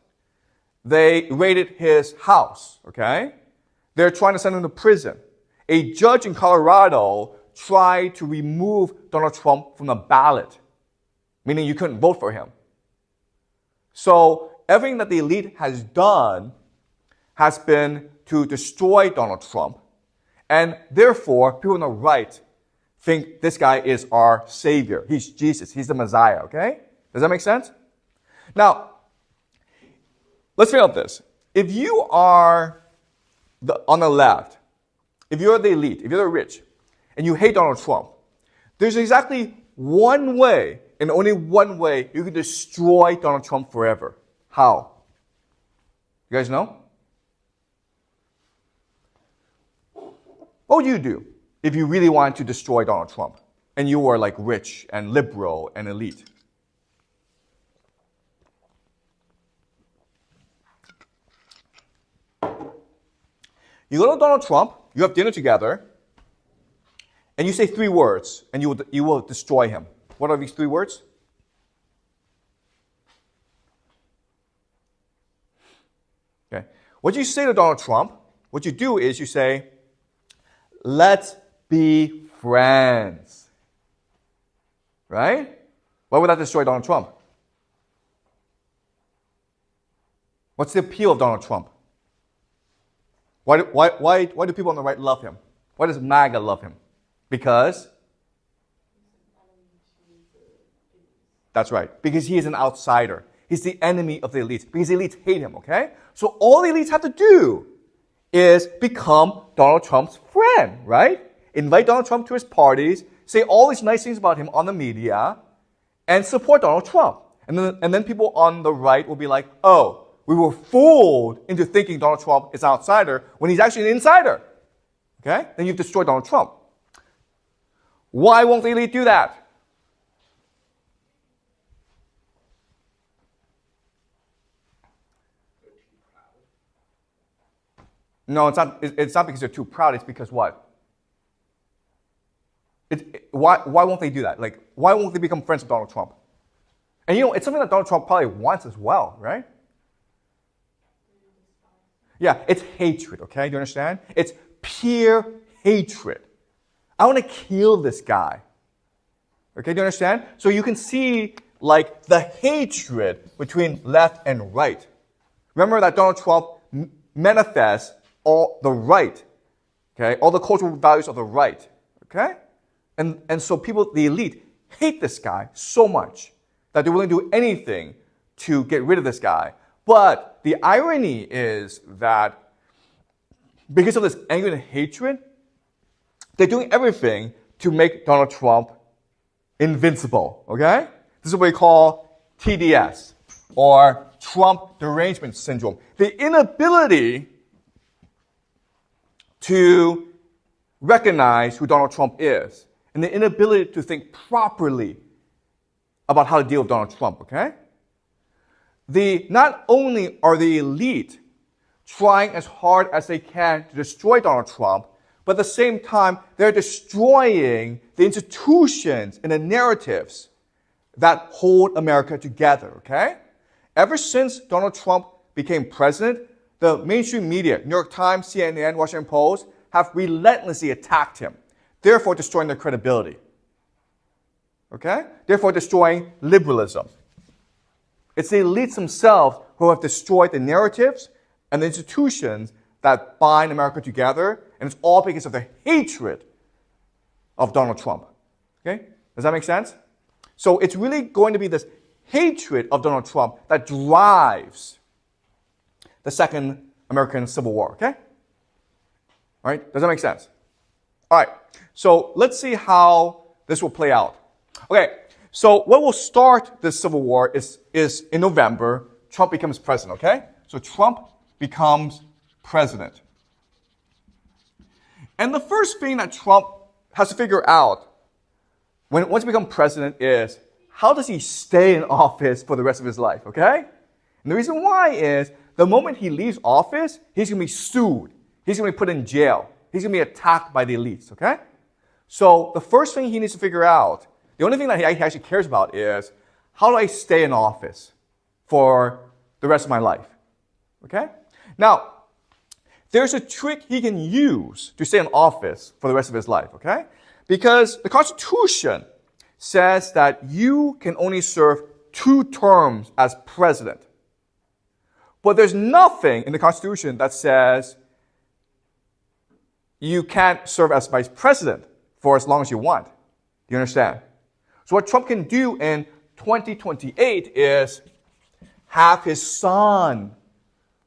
They raided his house, okay? They're trying to send him to prison. A judge in Colorado tried to remove Donald Trump from the ballot, meaning you couldn't vote for him. So everything that the elite has done has been to destroy Donald Trump. And therefore, people on the right think this guy is our savior. He's Jesus. He's the Messiah, okay? Does that make sense? Now, let's figure out this. If you are on the left, if you're the elite, if you're the rich, and you hate Donald Trump, there's exactly one way, and only one way, you can destroy Donald Trump forever. How? You guys know? What would you do if you really wanted to destroy Donald Trump, and you were like rich and liberal and elite? You go to Donald Trump, you have dinner together, and you say 3 words, and you will destroy him. What are these 3 words? Okay. What you say to Donald Trump, what you do is you say, let's be friends. Right? Why would that destroy Donald Trump? What's the appeal of Donald Trump? Why do people on the right love him? Why does MAGA love him? Because? That's right. Because he is an outsider. He's the enemy of the elites. Because the elites hate him, okay? So all the elites have to do is become Donald Trump's friend, right? Invite Donald Trump to his parties, say all these nice things about him on the media, and support Donald Trump. And then people on the right will be like, oh, we were fooled into thinking Donald Trump is an outsider when he's actually an insider. Okay? Then you've destroyed Donald Trump. Why won't the elite do that? No, it's not because they're too proud. It's because what? Why won't they do that? Like, why won't they become friends with Donald Trump? And it's something that Donald Trump probably wants as well, right? Yeah, it's hatred, okay? Do you understand? It's pure hatred. I want to kill this guy. Okay, do you understand? So you can see, like, the hatred between left and right. Remember that Donald Trump manifests all the right, okay? All the cultural values of the right, okay? And so people, the elite, hate this guy so much that they're willing to do anything to get rid of this guy. But the irony is that because of this anger and hatred, they're doing everything to make Donald Trump invincible, okay? This is what we call TDS, or Trump derangement syndrome. The inability to recognize who Donald Trump is, and the inability to think properly about how to deal with Donald Trump, okay? Not only are the elite trying as hard as they can to destroy Donald Trump, but at the same time, they're destroying the institutions and the narratives that hold America together, okay? Ever since Donald Trump became president, the mainstream media, New York Times, CNN, Washington Post, have relentlessly attacked him, therefore destroying their credibility. Okay? Therefore destroying liberalism. It's the elites themselves who have destroyed the narratives and the institutions that bind America together, and it's all because of the hatred of Donald Trump. Okay? Does that make sense? So it's really going to be this hatred of Donald Trump that drives the Second American Civil War. Okay? All right? Does that make sense? All right. So let's see how this will play out. Okay. So what will start this Civil War is in November, Trump becomes president. Okay? So Trump becomes president. And the first thing that Trump has to figure out once he becomes president is, how does he stay in office for the rest of his life, okay? And the reason why is, the moment he leaves office, he's going to be sued. He's going to be put in jail. He's going to be attacked by the elites, okay? So the first thing he needs to figure out, the only thing that he actually cares about is, how do I stay in office for the rest of my life, okay? Now, there's a trick he can use to stay in office for the rest of his life, okay? Because the Constitution says that you can only serve 2 terms as president. But there's nothing in the Constitution that says you can't serve as vice president for as long as you want. Do you understand? So what Trump can do in 2028 is have his son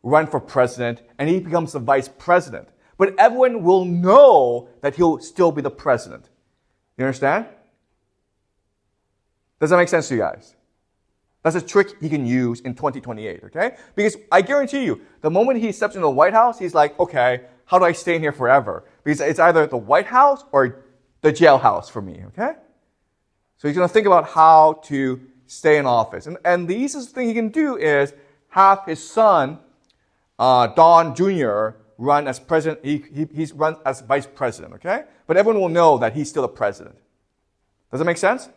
run for president, and he becomes the vice president. But everyone will know that he'll still be the president. You understand? Does that make sense to you guys? That's a trick he can use in 2028, okay? Because I guarantee you, the moment he steps into the White House, he's like, okay, how do I stay in here forever? Because it's either the White House or the jailhouse for me, okay? So he's going to think about how to stay in office. And the easiest thing he can do is have his son, Don Jr., run as president. He's run as vice president, okay? But everyone will know that he's still the president. Does that make sense?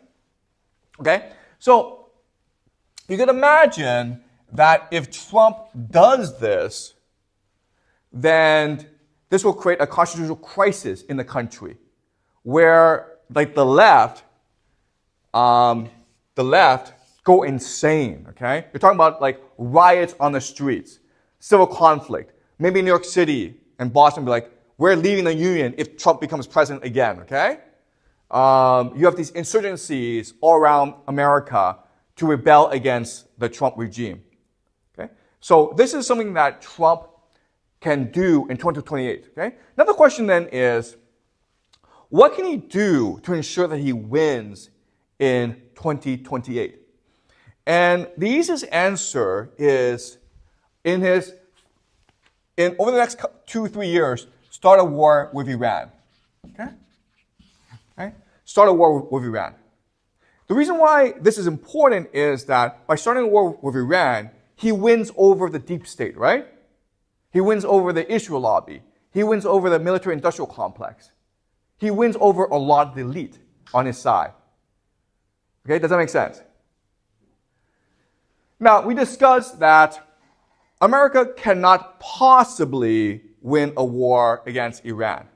Okay? So you can imagine that if Trump does this, then this will create a constitutional crisis in the country where, like, the left go insane, okay? You're talking about, like, riots on the streets, civil conflict. Maybe New York City and Boston will be like, we're leaving the Union if Trump becomes president again, okay? You have these insurgencies all around America to rebel against the Trump regime, okay? So this is something that Trump can do in 2028, okay? Now the question then is, what can he do to ensure that he wins in 2028? And the easiest answer is, over the next 2-3 years, start a war with Iran. Okay? Start a war with Iran. The reason why this is important is that by starting a war with Iran, he wins over the deep state, right? He wins over the Israel lobby. He wins over the military-industrial complex. He wins over a lot of the elite on his side. Okay, does that make sense? Now, we discussed that America cannot possibly win a war against Iran.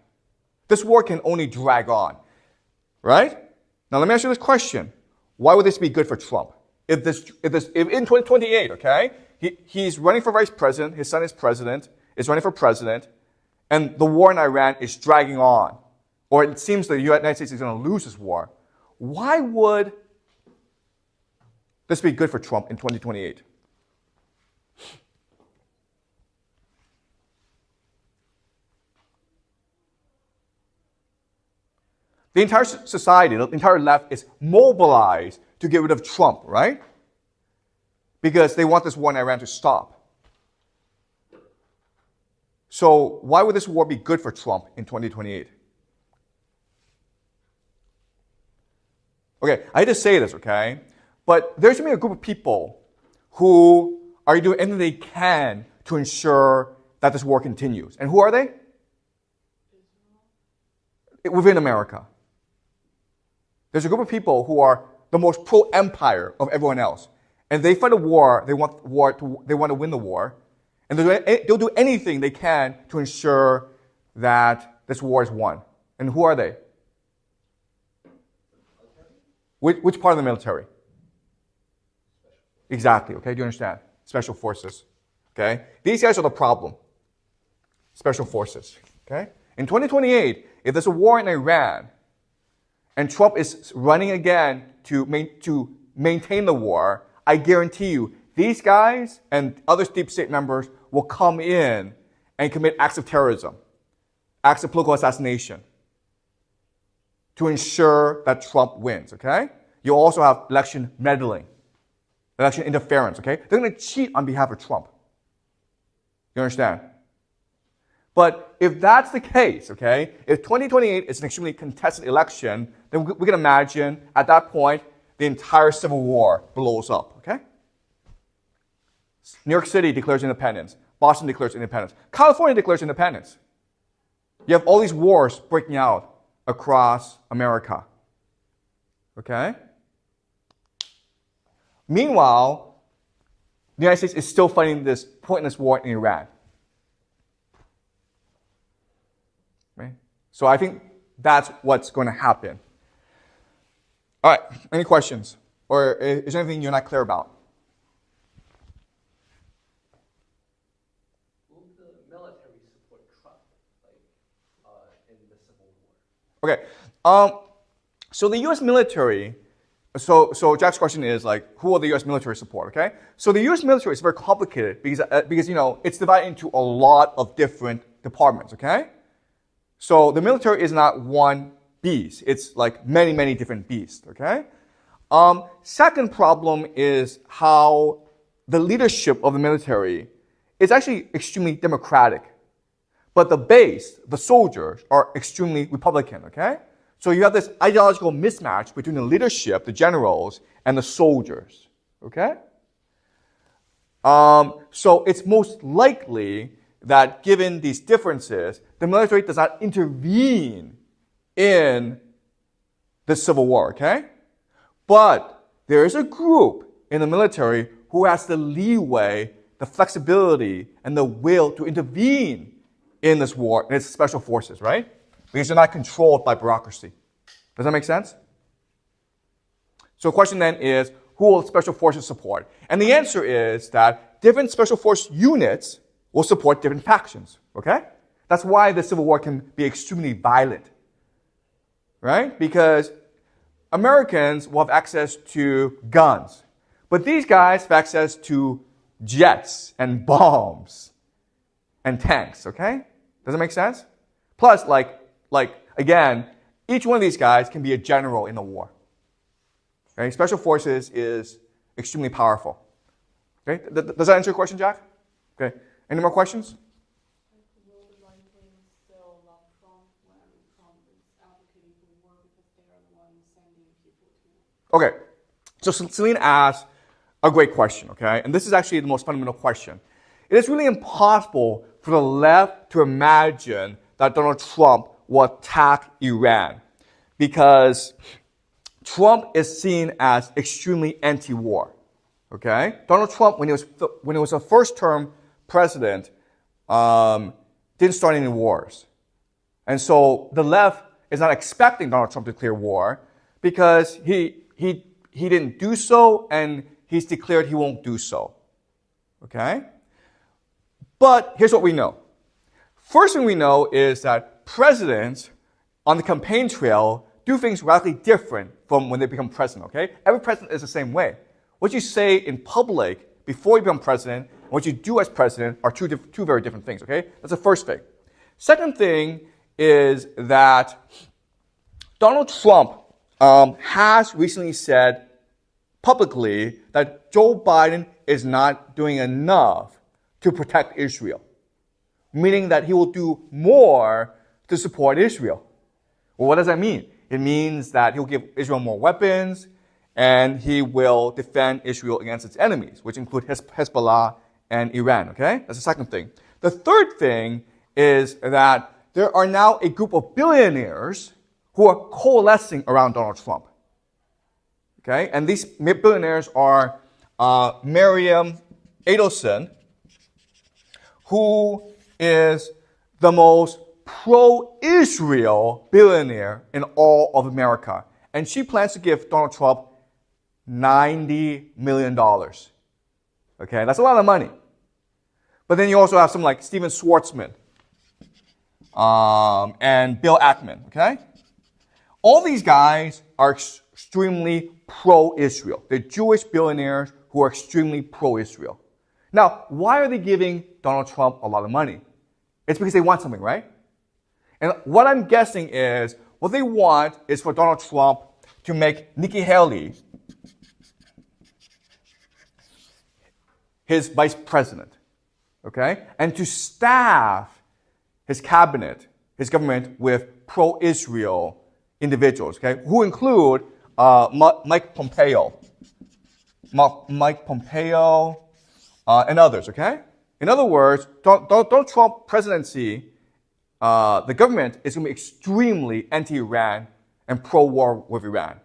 This war can only drag on, right? Now, let me ask you this question. Why would this be good for Trump? If in 2028, okay, he's running for vice president, his son is running for president, and the war in Iran is dragging on, or it seems the United States is going to lose this war, why would this be good for Trump in 2028? The entire society, the entire left is mobilized to get rid of Trump, right? Because they want this war in Iran to stop. So why would this war be good for Trump in 2028? Okay, I hate to say this, okay? But there's going to be a group of people who are doing anything they can to ensure that this war continues. And who are they? Within America. There's a group of people who are the most pro-empire of everyone else. And they fight a war, they want to win the war. And they'll do anything they can to ensure that this war is won. And who are they? Which part of the military? Exactly, okay? Do you understand? Special forces, okay? These guys are the problem. Special forces, okay? In 2028, if there's a war in Iran, and Trump is running again to maintain the war, I guarantee you, these guys and other deep state members will come in and commit acts of terrorism, acts of political assassination to ensure that Trump wins, okay? You'll also have election meddling, election interference, okay? They're going to cheat on behalf of Trump. You understand? But if that's the case, okay, if 2028 is an extremely contested election, then we can imagine at that point the entire Civil War blows up, okay? New York City declares independence. Boston declares independence. California declares independence. You have all these wars breaking out across America, okay? Meanwhile, the United States is still fighting this pointless war in Iran. Right? So I think that's what's going to happen. All right, any questions? Or is there anything you're not clear about? Will the military support Trump, in the Civil War? Okay, so the U.S. military, so Jack's question is who will the U.S. military support, okay? So the U.S. military is very complicated because it's divided into a lot of different departments, okay? So the military is not one beast. It's many, many different beasts, okay? Second problem is how the leadership of the military is actually extremely democratic. But the base, the soldiers, are extremely Republican, okay? So you have this ideological mismatch between the leadership, the generals, and the soldiers, okay? So it's most likely that given these differences, the military does not intervene in the Civil War, okay? But there is a group in the military who has the leeway, the flexibility, and the will to intervene in this war, and it's special forces, right? Because they're not controlled by bureaucracy. Does that make sense? So the question then is, who will special forces support? And the answer is that different special force units will support different factions, okay? That's why the Civil War can be extremely violent, right? Because Americans will have access to guns, but these guys have access to jets and bombs and tanks, okay? Does that make sense? Plus, again, each one of these guys can be a general in the war. Okay? Special forces is extremely powerful. Okay? Does that answer your question, Jack? Okay. Any more questions? Will the right wing still love Trump when Trump is advocating for war because they are the ones sending people to? Okay. So Celine asked a great question, okay? And this is actually the most fundamental question. It is really impossible for the left to imagine that Donald Trump will attack Iran because Trump is seen as extremely anti-war, okay? Donald Trump, when he was a first-term president, didn't start any wars. And so the left is not expecting Donald Trump to declare war because he didn't do so and he's declared he won't do so, okay? But here's what we know. First thing we know is that presidents on the campaign trail do things radically different from when they become president, okay? Every president is the same way. What you say in public before you become president and what you do as president are two very different things, okay? That's the first thing. Second thing is that Donald Trump has recently said publicly that Joe Biden is not doing enough to protect Israel, meaning that he will do more to support Israel. Well, what does that mean? It means that he'll give Israel more weapons and he will defend Israel against its enemies, which include Hezbollah and Iran, okay? That's the second thing. The third thing is that there are now a group of billionaires who are coalescing around Donald Trump, okay? And these billionaires are Miriam Adelson, who is the most pro-Israel billionaire in all of America. And she plans to give Donald Trump $90 million. Okay, that's a lot of money. But then you also have some like Steven Schwartzman and Bill Ackman, okay? all these guys are extremely pro-Israel. They're Jewish billionaires who are extremely pro-Israel. Now, why are they giving Donald Trump a lot of money? It's because they want something, right? And what I'm guessing is, what they want is for Donald Trump to make Nikki Haley his vice president, okay? And to staff his cabinet, his government, with pro-Israel individuals, okay? Who include Mike Pompeo, and others, okay? In other words, Donald Trump presidency, the government is going to be extremely anti-Iran and pro-war with Iran,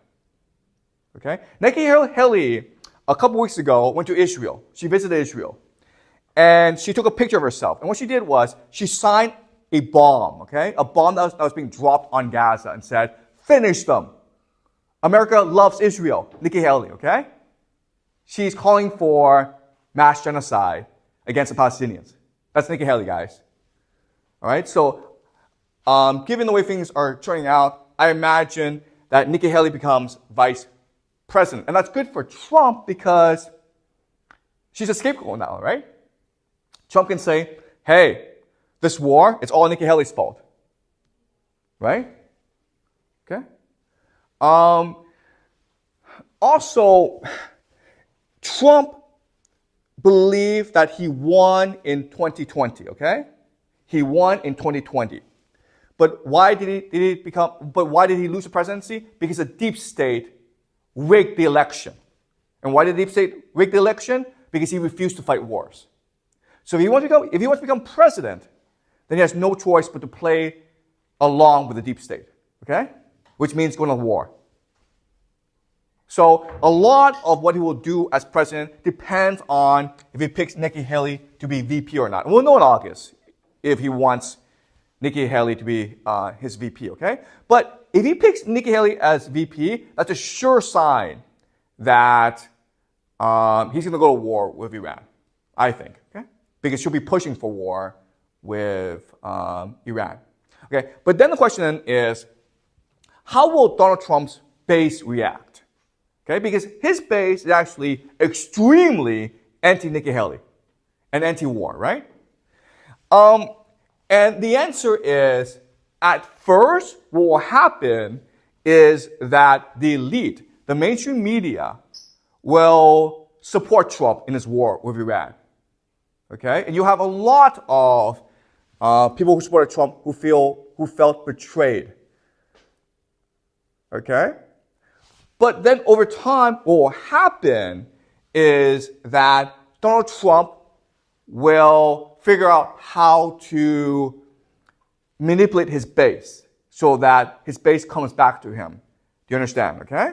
okay? Nikki Haley, a couple weeks ago, went to Israel. She visited Israel. And she took a picture of herself. And what she did was, she signed a bomb, okay? A bomb that was being dropped on Gaza and said, finish them. America loves Israel. Nikki Haley, okay? She's calling for mass genocide against the Palestinians. That's Nikki Haley, guys. All right? So, given the way things are turning out, I imagine that Nikki Haley becomes vice president. And that's good for Trump because she's a scapegoat now, right? Trump can say, hey, this war, it's all Nikki Haley's fault. Right? Okay? Also, Trump believed that he won in 2020, okay? He won in 2020. But why did he lose the presidency? Because the deep state rigged the election. And why did the deep state rig the election? Because he refused to fight wars. So if he wants to become president, then he has no choice but to play along with the deep state, okay? Which means going to war. So a lot of what he will do as president depends on if he picks Nikki Haley to be VP or not. We'll know in August if he wants Nikki Haley to be his VP, okay? But if he picks Nikki Haley as VP, that's a sure sign that he's going to go to war with Iran, I think, okay? Because she'll be pushing for war with Iran, okay? But then the question is, how will Donald Trump's base react? Okay, because his base is actually extremely anti-Nikki Haley and anti-war, right? And the answer is, at first, what will happen is that the elite, the mainstream media, will support Trump in his war with Iran. Okay, and you have a lot of people who supported Trump who felt betrayed. Okay. But then over time, what will happen is that Donald Trump will figure out how to manipulate his base so that his base comes back to him. Do you understand, okay?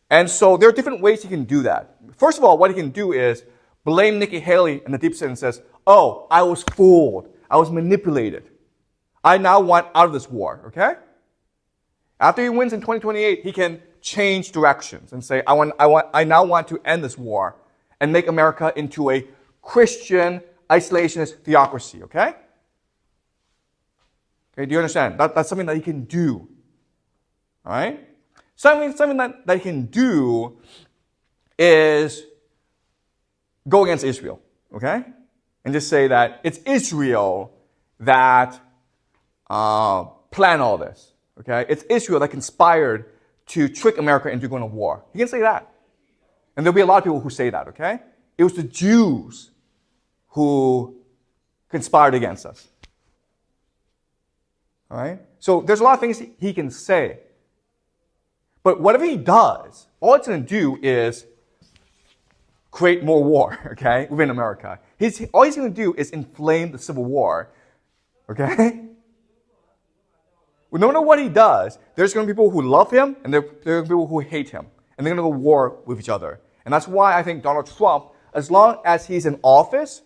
And so there are different ways he can do that. First of all, what he can do is blame Nikki Haley in the deep state and says, oh, I was fooled. I was manipulated. I now want out of this war, okay? After he wins in 2028, he can change directions and say, I now want to end this war and make America into a Christian isolationist theocracy, okay? Okay, do you understand? That's something that he can do. All right? Something that he can do is go against Israel, okay? And just say that it's Israel that planned all this, okay? It's Israel that conspired to trick America into going to war. You can say that. And there'll be a lot of people who say that, okay? It was the Jews who conspired against us. All right? So there's a lot of things he can say. But whatever he does, all it's going to do is create more war, okay, within America. All he's going to do is inflame the Civil War, okay? No matter what he does, there's going to be people who love him and there are going to be people who hate him. And they're going to go to war with each other. And that's why I think Donald Trump, as long as he's in office,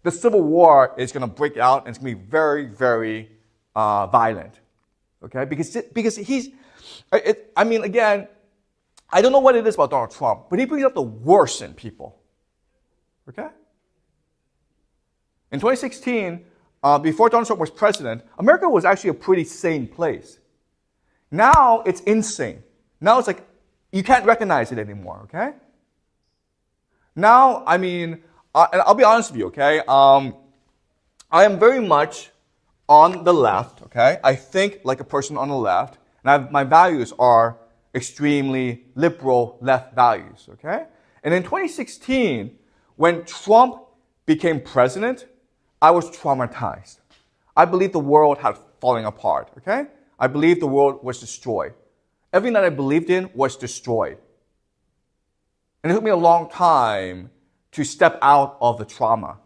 the Civil War is going to break out and it's going to be very, very violent. Okay? Because he's, again, I don't know what it is about Donald Trump, but he brings out the worst in people. Okay? In 2016, before Donald Trump was president, America was actually a pretty sane place. Now it's insane. Now it's like you can't recognize it anymore, okay? Now, I mean, and I'll be honest with you, okay? I am very much on the left, okay? I think like a person on the left, and my values are extremely liberal left values, okay? And in 2016, when Trump became president, I was traumatized. I believed the world had fallen apart, okay? I believed the world was destroyed. Everything that I believed in was destroyed. And it took me a long time to step out of the trauma.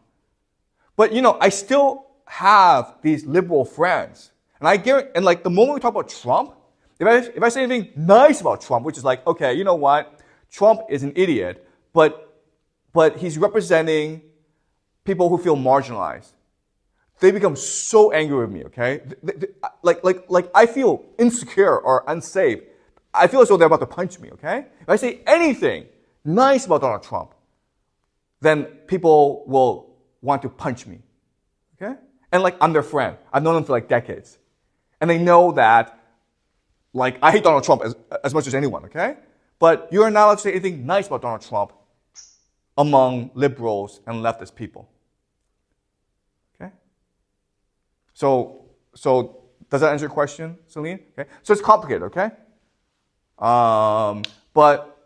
But, you know, I still have these liberal friends. And I guarantee, and like the moment we talk about Trump, if I say anything nice about Trump, which is like, okay, you know what? Trump is an idiot, but he's representing people who feel marginalized. They become so angry with me, okay? Like I feel insecure or unsafe. I feel as though they're about to punch me, okay? If I say anything nice about Donald Trump, then people will want to punch me, okay? And like, I'm their friend. I've known them for like decades. And they know that, like, I hate Donald Trump as much as anyone, okay? But you're not allowed to say anything nice about Donald Trump among liberals and leftist people. Okay? So does that answer your question, Celine? Okay. So it's complicated, okay? But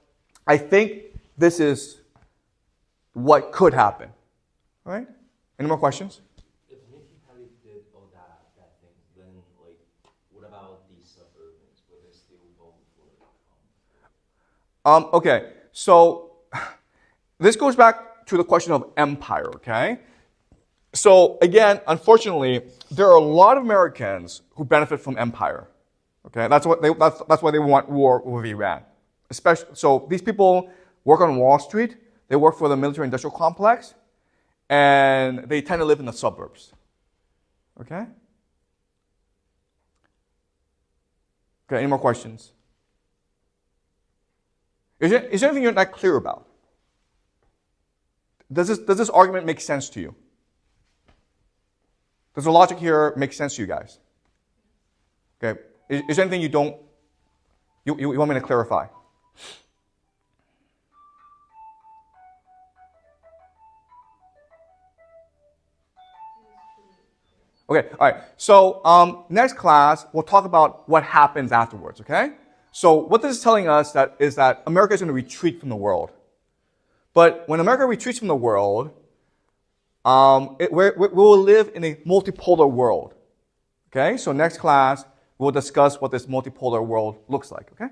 I think this is what could happen. All right? Any more questions? If Nikki Haley did all that thing, then like, what about these suburbans? Would they still vote for Trump? Okay. So this goes back to the question of empire, okay? So again, unfortunately, there are a lot of Americans who benefit from empire. Okay, that's why they want war with Iran. Especially, so these people work on Wall Street, they work for the military-industrial complex, and they tend to live in the suburbs. Okay? Okay, any more questions? Is there anything you're not clear about? Does this argument make sense to you? Does the logic here make sense to you guys? Okay. Is there anything you want me to clarify? Okay, all right. So next class, we'll talk about what happens afterwards, okay? So what this is telling us is that America is going to retreat from the world. But when America retreats from the world, we will live in a multipolar world. Okay, so next class, we'll discuss what this multipolar world looks like, okay?